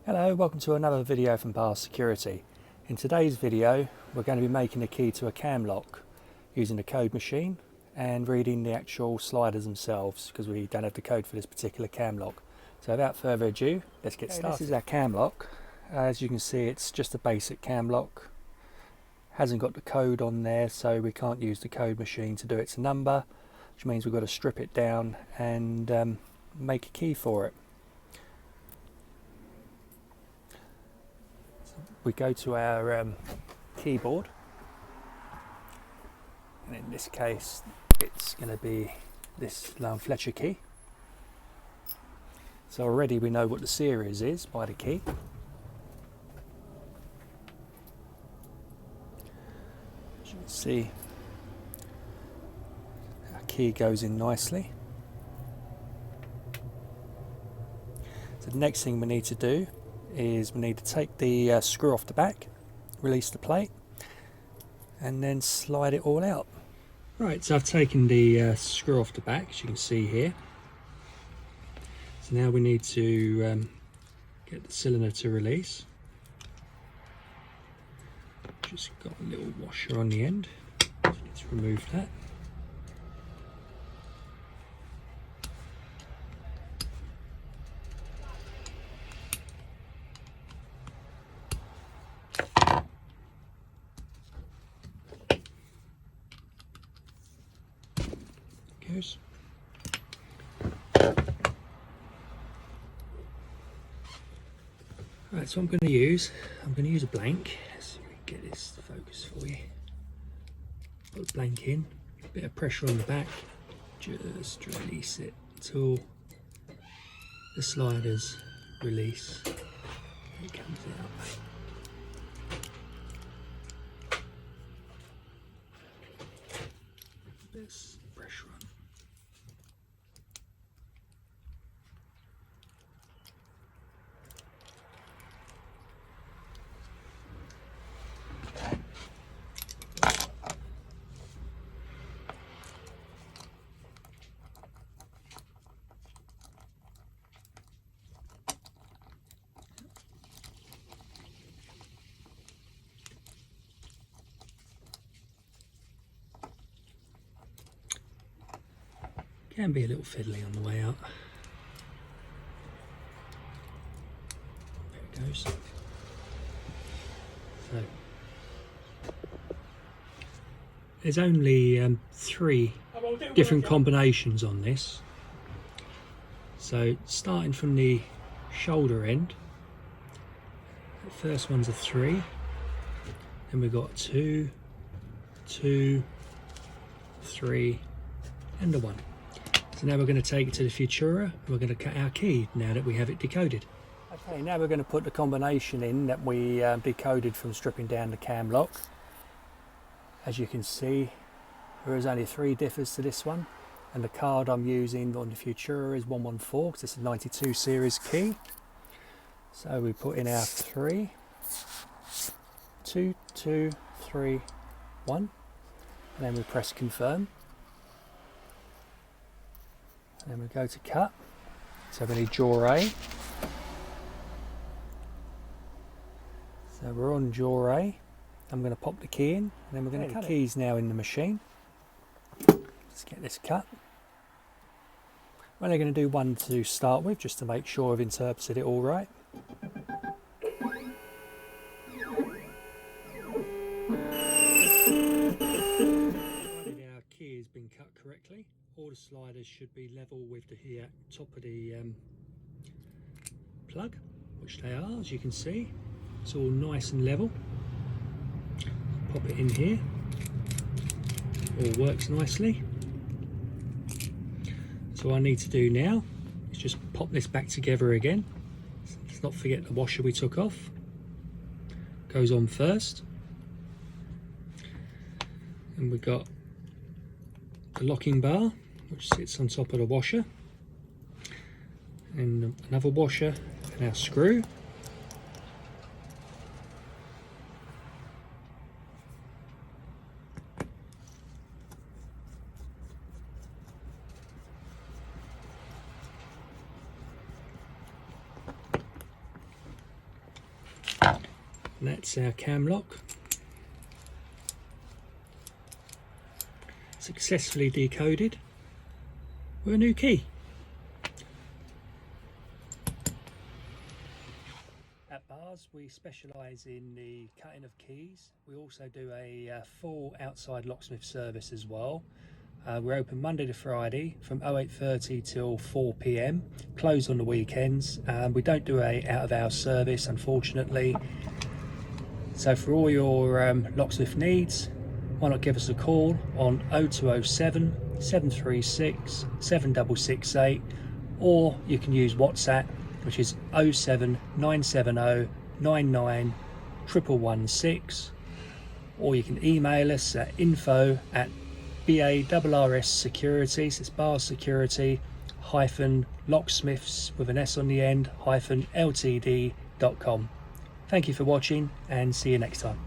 Hello, welcome to another video from Bar Security. In today's video we're going to be making a key to a cam lock using the code machine and reading the actual sliders themselves because we don't have the code for this particular cam lock. So without further ado, let's get started. This is our cam lock. As you can see, it's just a basic cam lock. Hasn't got the code on there, so we can't use the code machine to do its number, which means we've got to strip it down and make a key for it. We go to our keyboard, and in this case it's going to be this Fletcher key. So already we know what the series is by the key. As you can see, our key goes in nicely. So the next thing we need to do is we need to take the screw off the back, release the plate, and then slide it all out. Right, so I've taken the screw off the back, as you can see here. So now we need to get the cylinder to release. Just got a little washer on the end, so let's remove that. Goes. Right, so I'm going to use a blank. Let's see if we can get this to focus for you. Put the blank in, a bit of pressure on the back, just release it until the sliders release. It comes out. There's pressure on. Can be a little fiddly on the way out. There it goes. So there's only 3 different combinations on this. So starting from the shoulder end, the first one's a 3, then we've got 2, 2, 3, and a 1. So now we're going to take it to the Futura. We're going to cut our key now that we have it decoded. Okay, now we're going to put the combination in that we decoded from stripping down the cam lock. As you can see, there is only 3 differs to this one, and the card I'm using on the Futura is 114 because it's a 92 series key. So we put in our 3, 2, 2, 3, 1, and then we press confirm. And then we go to cut, so we need jaw A. So we're on jaw A. I'm going to pop the key in, and then we're going to cut it. The key's now in the machine. Let's get this cut. We're only going to do 1 to start with, just to make sure I've interpreted it all right. Our key has been cut correctly. All the sliders should be level with the top of the plug, which they are, as you can see. It's all nice and level. Pop it in here. All works nicely. So what I need to do now is just pop this back together again. Let's not forget the washer we took off. Goes on first. And we've got the locking bar, which sits on top of the washer, and another washer and our screw. And that's our cam lock. Successfully decoded with a new key. At Bars we specialise in the cutting of keys. We also do a full outside locksmith service as well. We're open Monday to Friday from 08:30 till 4 PM, closed on the weekends. We don't do a out of hours service, unfortunately. So for all your locksmith needs, why not give us a call on 0207 736 7668, or you can use WhatsApp, which is 07970 99 11116, or you can email us at info@BARRS Securities, it's Bars Security -locksmiths with an S on the end -ltd.com. Thank you for watching and see you next time.